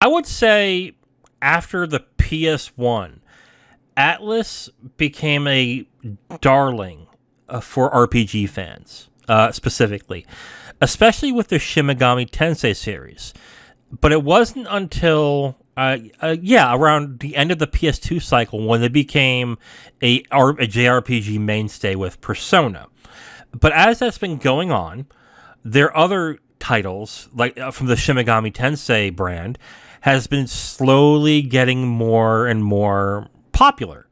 I would say after the PS1, Atlus became a darling for RPG fans, specifically, especially with the Shin Megami Tensei series. But it wasn't until, around the end of the PS2 cycle when they became a JRPG mainstay with Persona. But as that's been going on, their other titles, like from the Shin Megami Tensei brand, has been slowly getting more and more popular.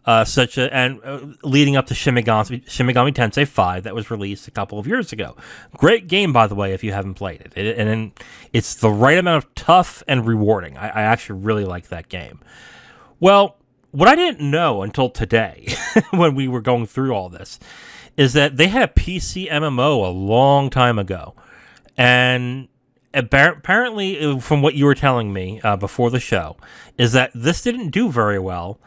Leading up to Shin Megami Tensei 5 that was released a couple of years ago. Great game, by the way, if you haven't played it. And it's the right amount of tough and rewarding. I actually really like that game. Well, what I didn't know until today, when we were going through all this, is that they had a PC MMO a long time ago. And apparently, from what you were telling me before the show, is that this didn't do very well,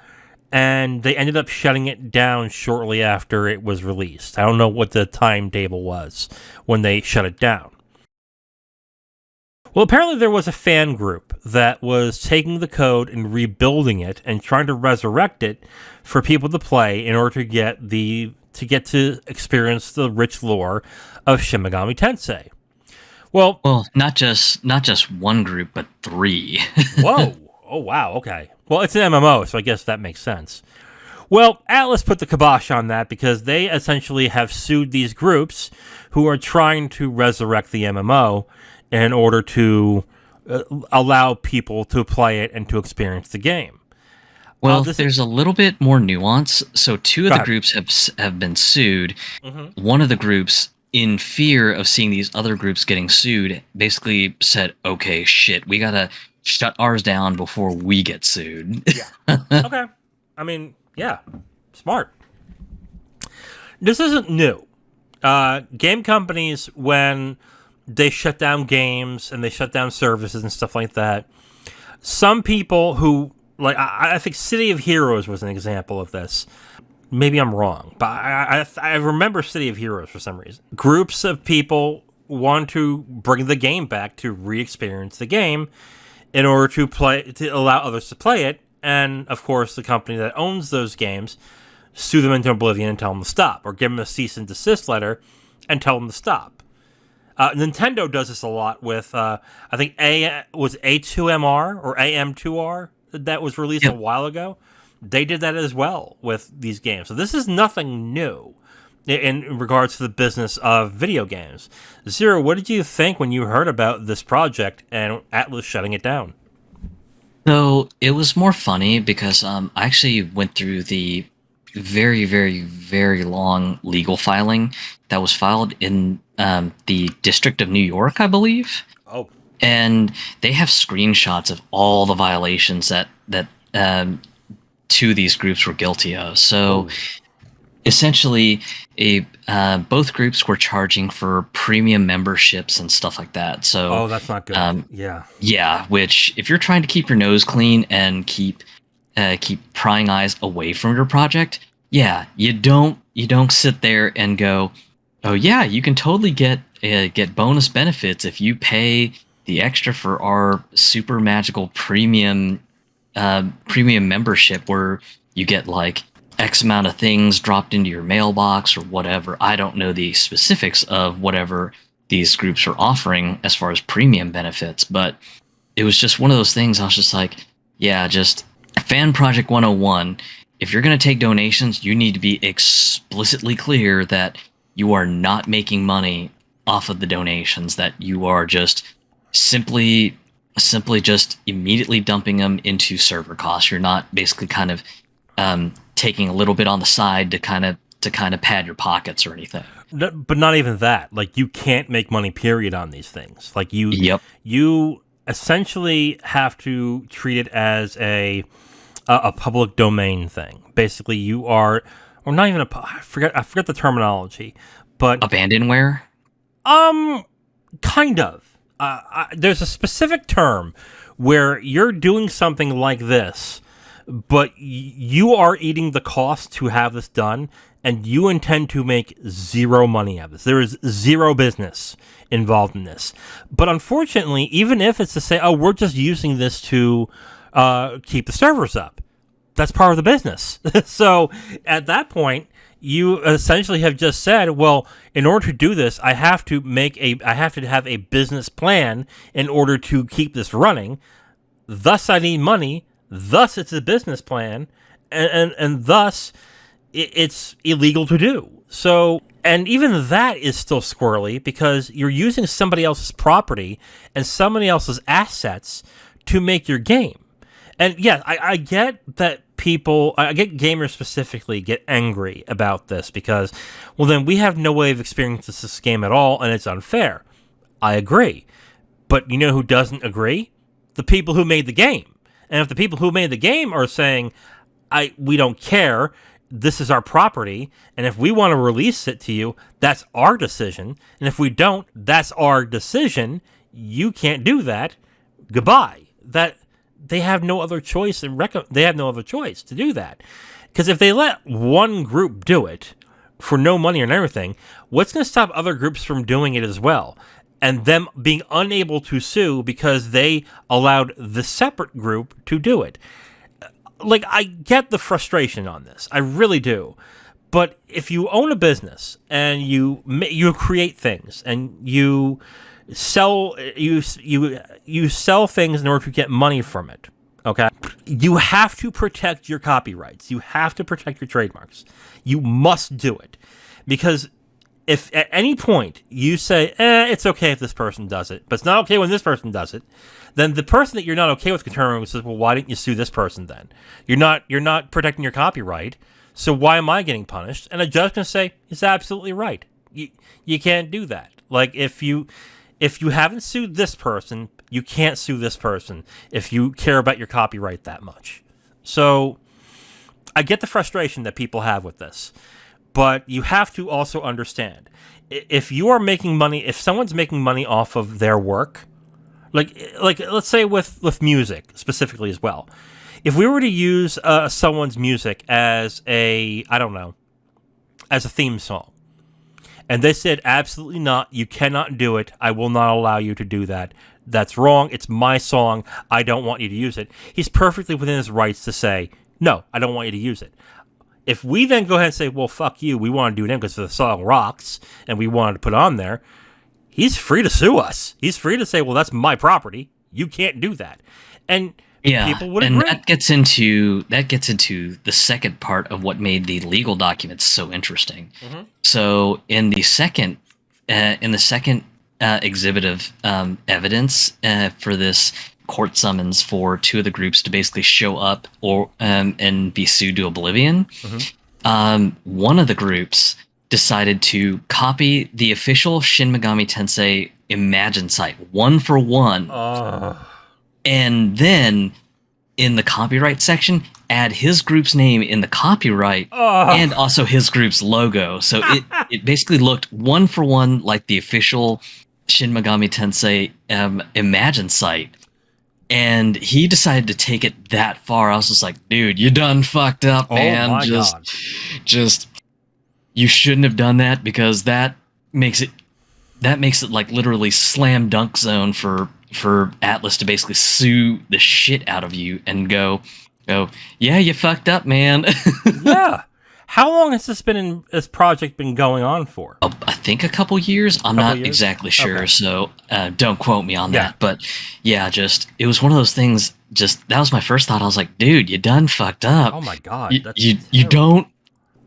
and they ended up shutting it down shortly after it was released. I don't know what the timetable was when they shut it down. Well, apparently there was a fan group that was taking the code and rebuilding it and trying to resurrect it for people to play in order to get to experience the rich lore of Shin Megami Tensei. Well, not just one group, but three. Whoa. Oh, wow. Okay. Well, it's an MMO, so I guess that makes sense. Well, Atlus put the kibosh on that because they essentially have sued these groups who are trying to resurrect the MMO in order to allow people to play it and to experience the game. Well, there's a little bit more nuance. So two of the groups have been sued. Mm-hmm. One of the groups, in fear of seeing these other groups getting sued, basically said, okay, shit, we gotta shut ours down before we get sued. Yeah. Okay. I mean, yeah. Smart. This isn't new. Game companies, when they shut down games and they shut down services and stuff like that, some people who, like, I think City of Heroes was an example of this. Maybe I'm wrong, but I remember City of Heroes for some reason. Groups of people want to bring the game back to re-experience the game in order to allow others to play it, and of course the company that owns those games sue them into oblivion and tell them to stop, or give them a cease and desist letter and tell them to stop. Nintendo does this a lot with, I think was A2MR or AM2R that was released a while ago. They did that as well with these games. So this is nothing new in regards to the business of video games. Zero, what did you think when you heard about this project and Atlus shutting it down? So it was more funny because I actually went through the very, very, very long legal filing that was filed in the District of New York, I believe. Oh. And they have screenshots of all the violations that two of these groups were guilty of. So essentially, both groups were charging for premium memberships and stuff like that. So that's not good. Yeah. Which, if you're trying to keep your nose clean and keep prying eyes away from your project, you don't sit there and go, oh yeah, you can totally get bonus benefits if you pay the extra for our super magical premium membership, where you get like X amount of things dropped into your mailbox or whatever. I don't know the specifics of whatever these groups are offering as far as premium benefits, but it was just one of those things. I was just like, yeah, just Fan Project 101. If you're going to take donations, you need to be explicitly clear that you are not making money off of the donations, that you are just simply just immediately dumping them into server costs. You're not basically kind of taking a little bit on the side to kind of pad your pockets or anything. But not even that. Like, you can't make money, period, on these things. Like, you essentially have to treat it as a public domain thing. Basically, you are, or not even I forget the terminology, but abandonware. Kind of. There's a specific term where you're doing something like this but you are eating the cost to have this done, and you intend to make zero money out of this. There is zero business involved in this. But unfortunately, even if it's to say, oh, we're just using this to keep the servers up, that's part of the business. So at that point, you essentially have just said, well, in order to do this, I have to have a business plan in order to keep this running. Thus, I need money. Thus, it's a business plan, and thus, it's illegal to do. So, and even that is still squirrely because you're using somebody else's property and somebody else's assets to make your game. And yeah, I get that I get gamers specifically get angry about this because, well, then we have no way of experiencing this game at all, and it's unfair. I agree. But you know who doesn't agree? The people who made the game. And if the people who made the game are saying, we don't care, this is our property, and if we want to release it to you, that's our decision, and if we don't, that's our decision, you can't do that, goodbye. That they have no other choice, they have no other choice to do that. Because if they let one group do it for no money and everything, what's going to stop other groups from doing it as well? And them being unable to sue because they allowed the separate group to do it. Like, I get the frustration on this. I really do. But if you own a business and you create things and you sell things in order to get money from it, okay? You have to protect your copyrights. You have to protect your trademarks. You must do it. Because if at any point you say, it's okay if this person does it, but it's not okay when this person does it, then the person that you're not okay with can turn around and says, well, why didn't you sue this person then? You're not protecting your copyright, so why am I getting punished? And a judge can say, it's absolutely right. You can't do that. Like, if you haven't sued this person, you can't sue this person if you care about your copyright that much. So I get the frustration that people have with this. But you have to also understand, if you are making money, if someone's making money off of their work, like let's say with music specifically as well, if we were to use someone's music as a theme song, and they said, absolutely not, you cannot do it, I will not allow you to do that, that's wrong, it's my song, I don't want you to use it, he's perfectly within his rights to say, no, I don't want you to use it. If we then go ahead and say, well, fuck you, we want to do it because the song rocks, and we wanted to put it on there, he's free to sue us. He's free to say, well, that's my property. You can't do that. And people would agree. And that gets into the second part of what made the legal documents so interesting. Mm-hmm. So in the second exhibitive evidence for this court summons for two of the groups to basically show up or and be sued to oblivion. Mm-hmm. One of the groups decided to copy the official Shin Megami Tensei Imagine site one for one, and then in the copyright section add his group's name in the copyright and also his group's logo. So it basically looked one for one like the official Shin Megami Tensei Imagine site. And he decided to take it that far. I was just like, dude, you done fucked up, man. Oh my God. Just, you shouldn't have done that because that makes it like literally slam dunk zone for Atlus to basically sue the shit out of you and go, yeah, you fucked up, man. Yeah. How long has this project been going on for? I think a couple years. I'm not exactly sure, okay. So don't quote me on that. But yeah, it was one of those things. That was my first thought. I was like, dude, you done fucked up. Oh my God. You don't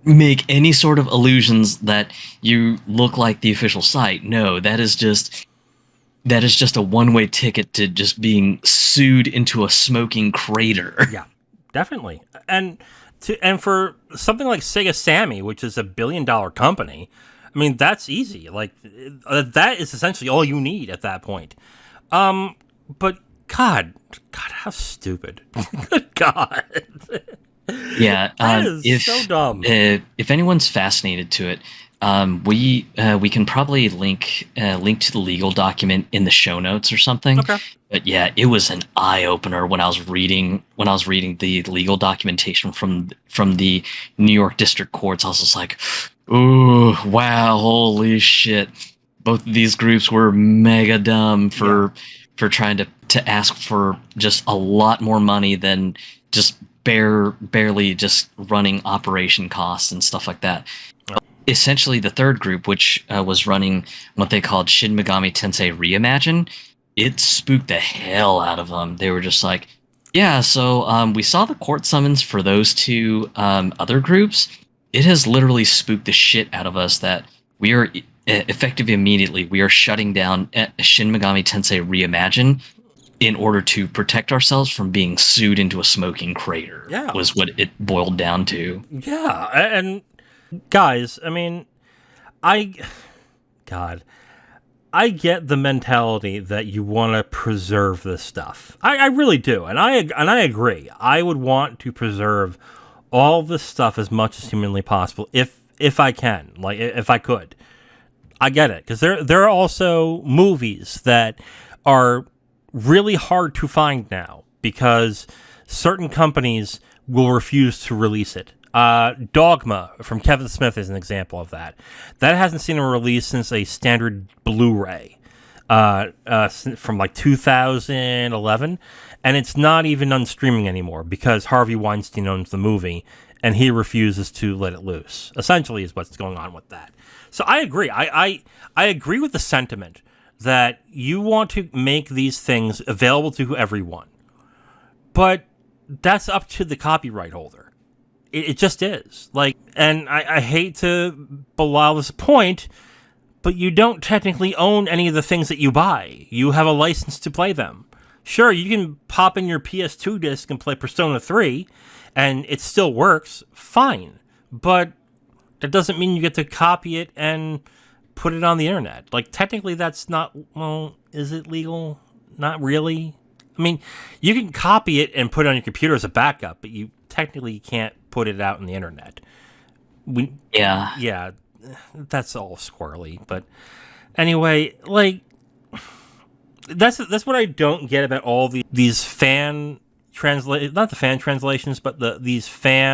make any sort of illusions that you look like the official site. No, that is just a one-way ticket to just being sued into a smoking crater. Yeah, definitely. And for something like Sega Sammy, which is $1 billion company, I mean, that's easy. Like, that is essentially all you need at that point. But God, how stupid. Good God. Yeah, that is so dumb. If anyone's fascinated to it, we can probably link to the legal document in the show notes or something. Okay. But yeah, it was an eye opener when I was reading the legal documentation from the New York district courts. I was just like, "Ooh, wow, holy shit!" Both of these groups were mega dumb for trying to ask for just a lot more money than just barely just running operation costs and stuff like that. Essentially, the third group, which was running what they called Shin Megami Tensei Reimagine, it spooked the hell out of them. They were just like, yeah, so we saw the court summons for those two other groups. It has literally spooked the shit out of us that we are effective immediately. We are shutting down Shin Megami Tensei Reimagine in order to protect ourselves from being sued into a smoking crater. Yeah. Was what it boiled down to. Yeah, and guys, I mean, I get the mentality that you want to preserve this stuff. I really do, and I agree. I would want to preserve all this stuff as much as humanly possible, if I can, like if I could. I get it, because there are also movies that are really hard to find now because certain companies will refuse to release it. Dogma from Kevin Smith is an example of that. That hasn't seen a release since a standard Blu-ray from like 2011, and it's not even on streaming anymore because Harvey Weinstein owns the movie and he refuses to let it loose. Essentially, is what's going on with that. So I agree. I agree with the sentiment that you want to make these things available to everyone, but that's up to the copyright holder. It just is. Like, and I hate to belie this point, but you don't technically own any of the things that you buy. You have a license to play them. Sure, you can pop in your PS2 disc and play Persona 3, and it still works. Fine. But that doesn't mean you get to copy it and put it on the internet. Like, technically that's not, well, is it legal? Not really. I mean, you can copy it and put it on your computer as a backup, but you technically can't put it out on the internet. Yeah, that's all squirrely. But anyway, like that's what I don't get about all these fan not the fan translations, but these fan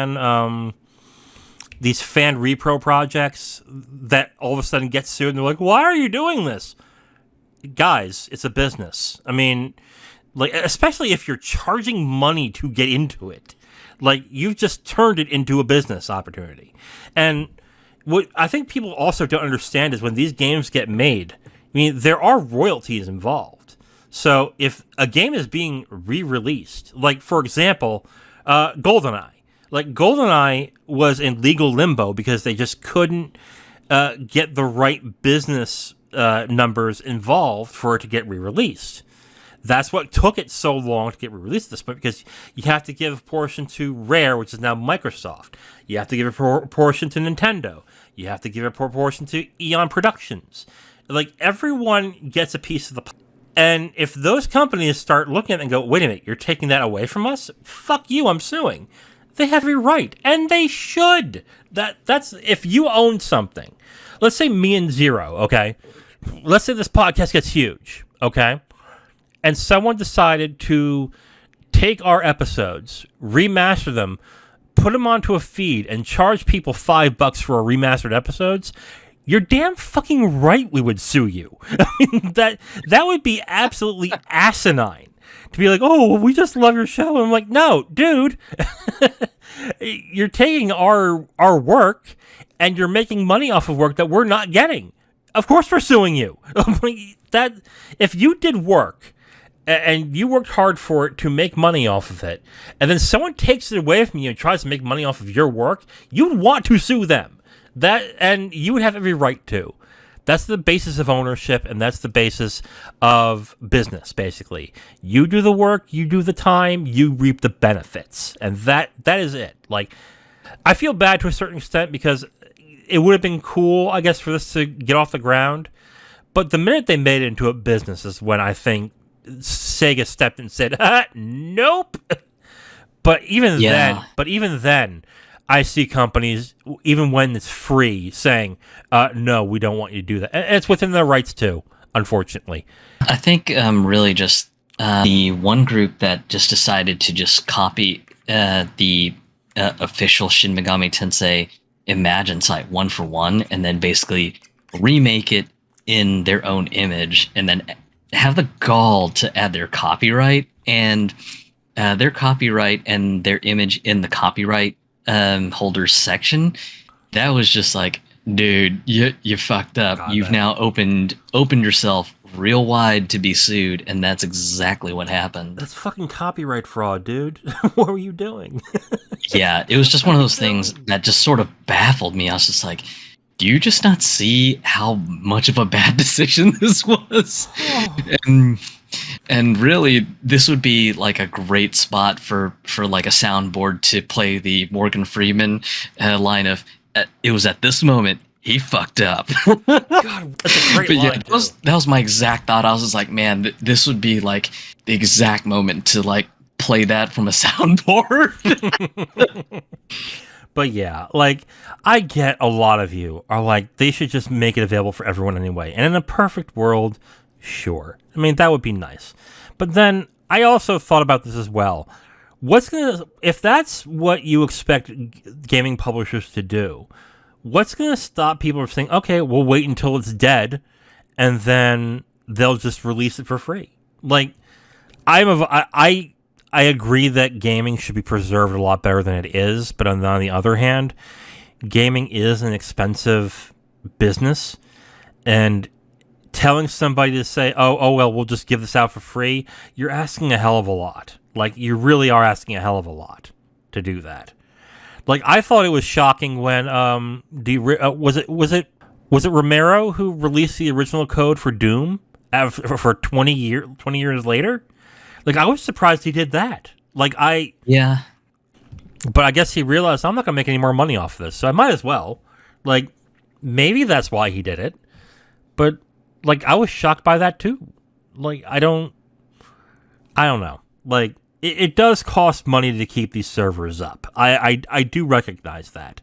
repro projects that all of a sudden get sued and they're like, why are you doing this? Guys, it's a business. I mean, like, especially if you're charging money to get into it. Like, you've just turned it into a business opportunity. And what I think people also don't understand is when these games get made, I mean, there are royalties involved. So if a game is being re-released, like, for example, GoldenEye. Like, GoldenEye was in legal limbo because they just couldn't get the right business numbers involved for it to get re-released. That's what took it so long to get released at this point, because you have to give a portion to Rare, which is now Microsoft. You have to give a proportion to Nintendo. You have to give a proportion to Eon Productions. Like, everyone gets a piece of the pie. And if those companies start looking at it and go, wait a minute, you're taking that away from us? Fuck you, I'm suing. They have every right, and they should. That's if you own something. Let's say me and Zero, okay? Let's say this podcast gets huge, okay? And someone decided to take our episodes, remaster them, put them onto a feed, and charge people $5 for our remastered episodes, you're damn fucking right we would sue you. I mean, that would be absolutely asinine. To be like, oh, we just love your show. And I'm like, no, dude. You're taking our work, and you're making money off of work that we're not getting. Of course we're suing you. That if you did work, and you worked hard for it to make money off of it, and then someone takes it away from you and tries to make money off of your work, you'd want to sue them. And you would have every right to. That's the basis of ownership, and that's the basis of business, basically. You do the work, you do the time, you reap the benefits. And that is it. Like, I feel bad to a certain extent because it would have been cool, I guess, for this to get off the ground. But the minute they made it into a business is when I think Sega stepped in and said, nope. But even then, I see companies, even when it's free, saying, no, we don't want you to do that. And it's within their rights too, unfortunately. I think really just the one group that just decided to just copy the official Shin Megami Tensei Imagine site one for one, and then basically remake it in their own image, and then have the gall to add their copyright and their image in the copyright holders section. That was just like, dude, you fucked up. God, You've now opened yourself real wide to be sued, and that's exactly what happened. That's fucking copyright fraud, dude. What were you doing? Yeah, it was just one of those things that just sort of baffled me. I was just like, do you just not see how much of a bad decision this was? And really, this would be like a great spot for like a soundboard to play the Morgan Freeman line of, it was at this moment he fucked up. God, that's a great line. Yeah, that was my exact thought. I was just like, man, this would be like the exact moment to like play that from a soundboard. But yeah, like, I get a lot of you are like, they should just make it available for everyone anyway. And in a perfect world, sure. I mean, that would be nice. But then I also thought about this as well. If that's what you expect gaming publishers to do, what's going to stop people from saying, okay, we'll wait until it's dead and then they'll just release it for free? Like, I agree that gaming should be preserved a lot better than it is, but on the other hand, gaming is an expensive business, and telling somebody to say, oh well, we'll just give this out for free, you're asking a hell of a lot. Like, you really are asking a hell of a lot to do that. Like, I thought it was shocking when was it Romero who released the original code for Doom for 20 years later? Like, I was surprised he did that. Yeah. But I guess he realized, I'm not going to make any more money off this, so I might as well. Like, maybe that's why he did it. But, like, I was shocked by that too. Like, I don't know. Like, it does cost money to keep these servers up. I do recognize that.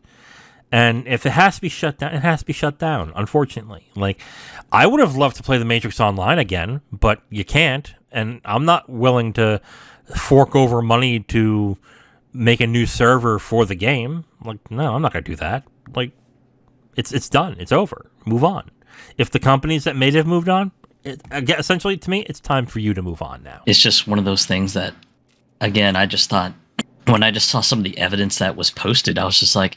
And if it has to be shut down, it has to be shut down, unfortunately. Like, I would have loved to play The Matrix Online again, but you can't. And I'm not willing to fork over money to make a new server for the game. Like, no, I'm not going to do that. Like, it's done. It's over. Move on. If the companies that made it have moved on, essentially, to me, it's time for you to move on now. It's just one of those things that, again, I just thought, when I just saw some of the evidence that was posted, I was just like,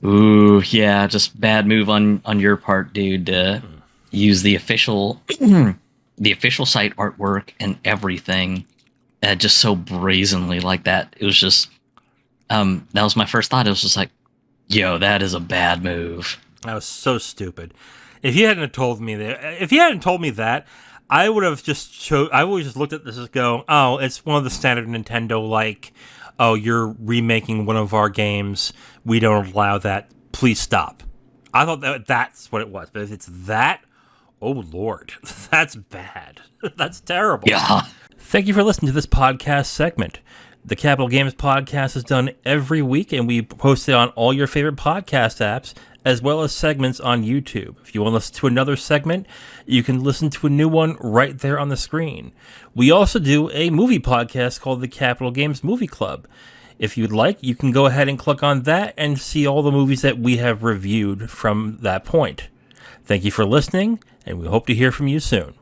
ooh, yeah, just bad move on your part, dude, to use the official site artwork and everything just so brazenly like that. It was just, that was my first thought. It was just like, yo, that is a bad move. That was so stupid. If you hadn't told me that, I would have just I would have just looked at this and go, oh, it's one of the standard Nintendo, like, oh, you're remaking one of our games, we don't allow that, please stop. I thought that's what it was. But if it's that, oh Lord, that's bad. That's terrible. Yeah. Thank you for listening to this podcast segment. The Capital Games podcast is done every week, and we post it on all your favorite podcast apps, as well as segments on YouTube. If you want to listen to another segment, you can listen to a new one right there on the screen. We also do a movie podcast called the Capital Games Movie Club. If you'd like, you can go ahead and click on that and see all the movies that we have reviewed from that point. Thank you for listening, and we hope to hear from you soon.